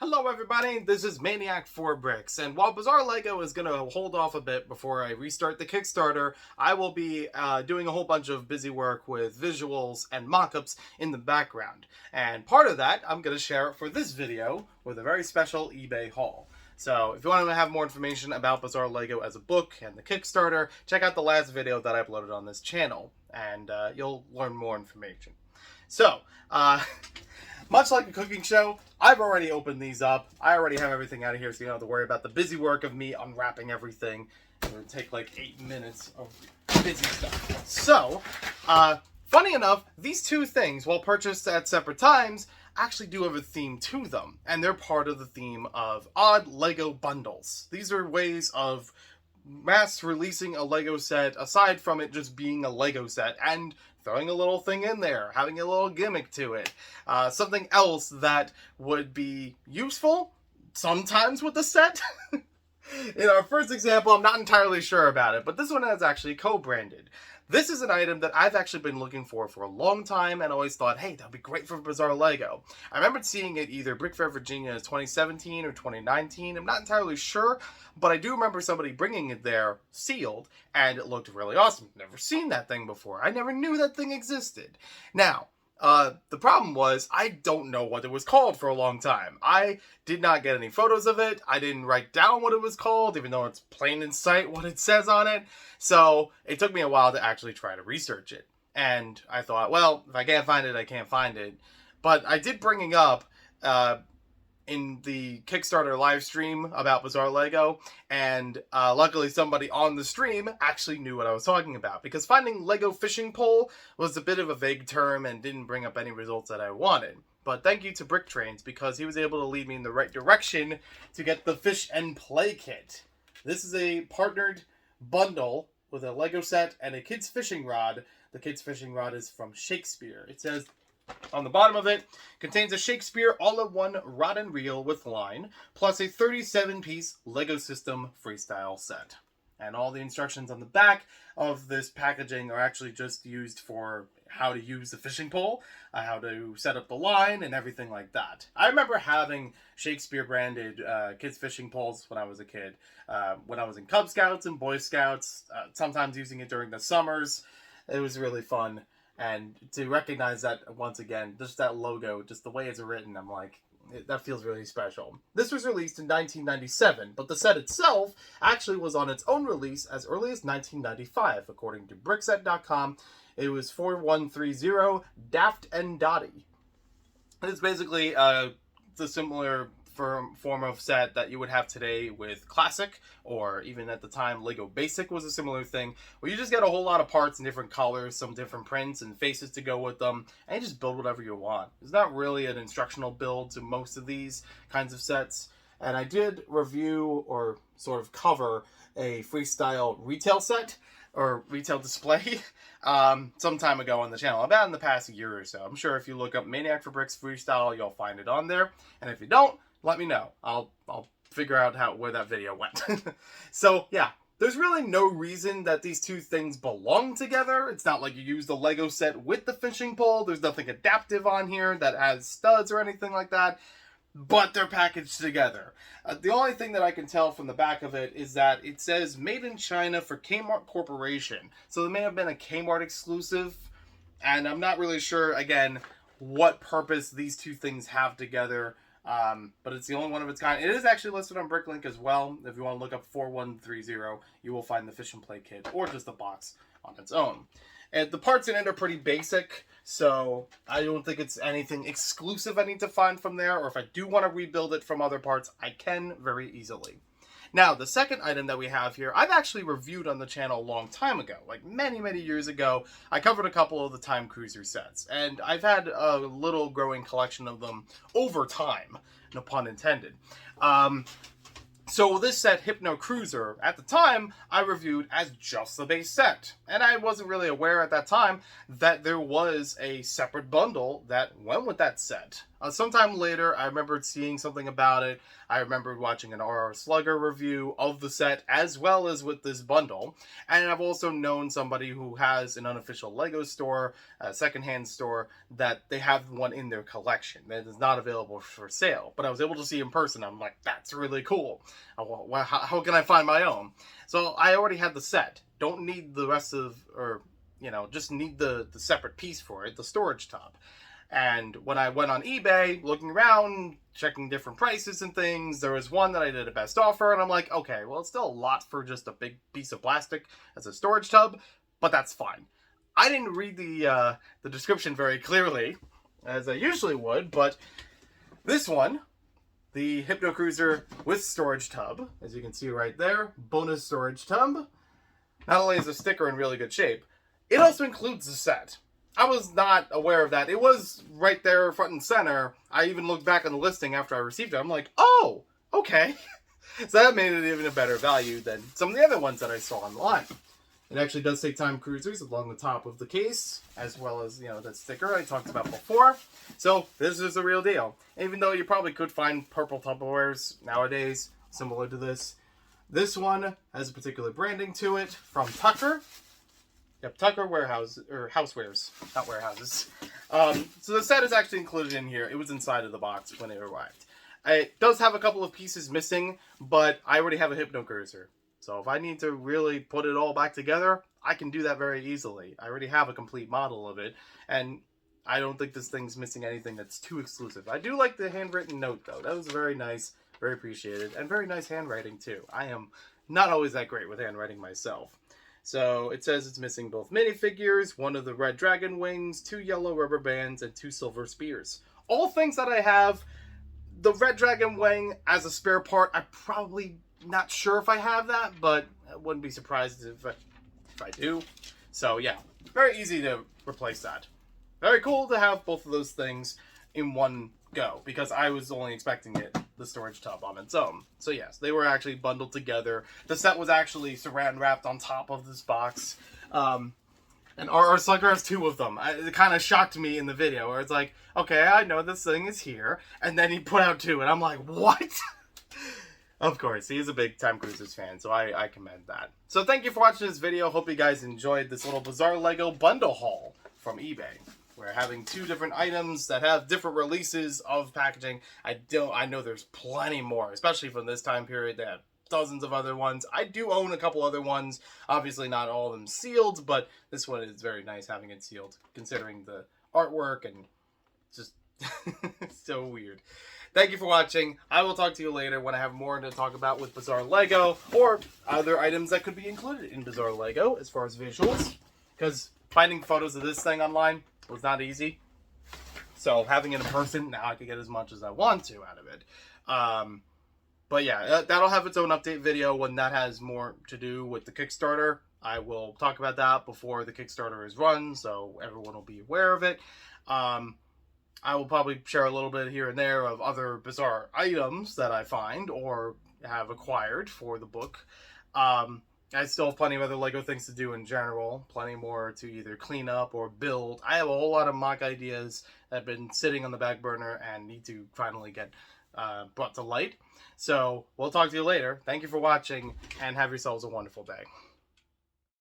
Hello everybody, this is Maniac4Bricks, and while Bizarre Lego is going to hold off a bit before I restart the Kickstarter, I will be doing a whole bunch of busy work with visuals and mock-ups in the background. And part of that, I'm going to share it for this video with a very special eBay haul. So if you want to have more information about Bizarre Lego as a book and the Kickstarter, check out the last video that I uploaded on this channel, and you'll learn more information. So, much like a cooking show, I've already opened these up. I already have everything out of here, so you don't have to worry about the busy work of me unwrapping everything. It would take like 8 minutes of busy stuff. So, funny enough, these two things, while purchased at separate times, actually do have a theme to them. And they're part of the theme of odd Lego bundles. These are ways of mass releasing a Lego set, aside from it just being a Lego set, and throwing a little thing in there, having a little gimmick to it. Something else that would be useful, sometimes with the set. In our first example, I'm not entirely sure about it, but this one is actually co-branded. This is an item that I've actually been looking for a long time and always thought, hey, that'd be great for Bizarre Lego. I remember seeing it either Brick Fair Virginia 2017 or 2019. I'm not entirely sure, but I do remember somebody bringing it there sealed, and it looked really awesome. Never seen that thing before. I never knew that thing existed. Now, the problem was, I don't know what it was called for a long time. I did not get any photos of it. I didn't write down what it was called, even though it's plain in sight what it says on it. So it took me a while to actually try to research it. And I thought, well, if I can't find it, I can't find it. But I did bring it up in the Kickstarter live stream about Bizarre Lego, and luckily somebody on the stream actually knew what I was talking about, because finding Lego fishing pole was a bit of a vague term and didn't bring up any results that I wanted. But thank you to Brick Trains, because he was able to lead me in the right direction to get the Fish and Play kit. This is a partnered bundle with a Lego set and a kid's fishing rod. The kid's fishing rod is from Shakespeare. It says on the bottom of it, contains a Shakespeare all-in-one rod and reel with line, plus a 37-piece Lego System freestyle set. And all the instructions on the back of this packaging are actually just used for how to use the fishing pole, how to set up the line, and everything like that. I remember having Shakespeare-branded kids' fishing poles when I was a kid. When I was in Cub Scouts and Boy Scouts, sometimes using it during the summers. It was really fun. And to recognize that, once again, just that logo, just the way it's written, I'm like, that feels really special. This was released in 1997, but the set itself actually was on its own release as early as 1995, according to Brickset.com. It was 4130 Daft and Dotty. It's basically the similar form of set that you would have today with Classic, or even at the time Lego Basic was a similar thing, where you just get a whole lot of parts in different colors, some different prints and faces to go with them, and you just build whatever you want. It's not really an instructional build to most of these kinds of sets. And I did review, or sort of cover, a freestyle retail set, or retail display, some time ago on the channel, about in the past year or so. I'm sure if you look up Maniac4Bricks Freestyle, you'll find it on there. And if you don't, let me know. I'll figure out where that video went. So yeah, there's really no reason that these two things belong together. It's not like you use the Lego set with the fishing pole. There's nothing adaptive on here that has studs or anything like that. But they're packaged together. The only thing that I can tell from the back of it is that it says Made in China for Kmart Corporation. So it may have been a Kmart exclusive. And I'm not really sure, again, what purpose these two things have together. But it's the only one of its kind. It is actually listed on Bricklink as well. If you want to look up 4130, you will find the Fish and Play kit, or just the box on its own. And the parts in it are pretty basic, so I don't think it's anything exclusive I need to find from there, or if I do want to rebuild it from other parts, I can very easily. Now, the second item that we have here, I've actually reviewed on the channel a long time ago, like many, many years ago. I covered a couple of the Hypno Cruiser sets, and I've had a little growing collection of them over time, no pun intended. So this set, Hypno Cruiser, at the time, I reviewed as just the base set. And I wasn't really aware at that time that there was a separate bundle that went with that set. sometime later, I remembered seeing something about it. I remembered watching an RR Slugger review of the set, as well as with this bundle. And I've also known somebody who has an unofficial Lego store, a secondhand store, that they have one in their collection that is not available for sale. But I was able to see in person. I'm like, that's really cool. How can I find my own? So I already had the set. Don't need the rest of, or, you know, just need the separate piece for it, the storage tub. And when I went on eBay, looking around, checking different prices and things, there was one that I did a best offer, and I'm like, okay, well, it's still a lot for just a big piece of plastic as a storage tub, but that's fine. I didn't read the description very clearly, as I usually would, but this one, the Hypno Cruiser with storage tub, as you can see right there, bonus storage tub, not only is the sticker in really good shape, it also includes the set. I was not aware of that. It was right there front and center. I even looked back on the listing after I received it. I'm like, oh, okay. So that made it even a better value than some of the other ones that I saw online. It actually does say Time Cruisers along the top of the case, as well as, you know, that sticker I talked about before. So this is the real deal. Even though you probably could find purple Tupperwares nowadays, similar to this. This one has a particular branding to it from Tucker. Yep, Tucker Warehouse, or Housewares, not warehouses. So the set is actually included in here. It was inside of the box when it arrived. It does have a couple of pieces missing, but I already have a Hypno Cruiser. So if I need to really put it all back together, I can do that very easily. I already have a complete model of it, and I don't think this thing's missing anything that's too exclusive. I do like the handwritten note, though. That was very nice, very appreciated, and very nice handwriting, too. I am not always that great with handwriting myself. So it says it's missing both minifigures, one of the red dragon wings, 2 yellow rubber bands, and 2 silver spears. All things that I have. The red dragon wing as a spare part, I'm probably not sure if I have that, but I wouldn't be surprised if I do. So yeah, very easy to replace that. Very cool to have both of those things in one go, because I was only expecting the storage tub on its own. So yes, they were actually bundled together. The set was actually saran wrapped on top of this box. And RR Slugger has 2 of them. It kind of shocked me in the video, where it's like, okay, I know this thing is here, and then he put out 2, and I'm like, what? Of course, he's a big Time Cruisers fan, so I commend that. So thank you for watching this video. Hope you guys enjoyed this little bizarre Lego bundle haul from eBay. We're having 2 different items that have different releases of packaging. I know there's plenty more, especially from this time period. They have dozens of other ones. I do own a couple other ones. Obviously not all of them sealed, but this one is very nice having it sealed, considering the artwork and just so weird. Thank you for watching. I will talk to you later when I have more to talk about with Bizarre Lego, or other items that could be included in Bizarre Lego as far as visuals, because finding photos of this thing online was not easy. So having it in person, now I can get as much as I want to out of it. But yeah, that'll have its own update video when that has more to do with the Kickstarter. I will talk about that before the Kickstarter is run, so everyone will be aware of it. I will probably share a little bit here and there of other bizarre items that I find or have acquired for the book. I still have plenty of other Lego things to do in general. Plenty more to either clean up or build. I have a whole lot of mock ideas that have been sitting on the back burner and need to finally get brought to light. So we'll talk to you later. Thank you for watching, and have yourselves a wonderful day.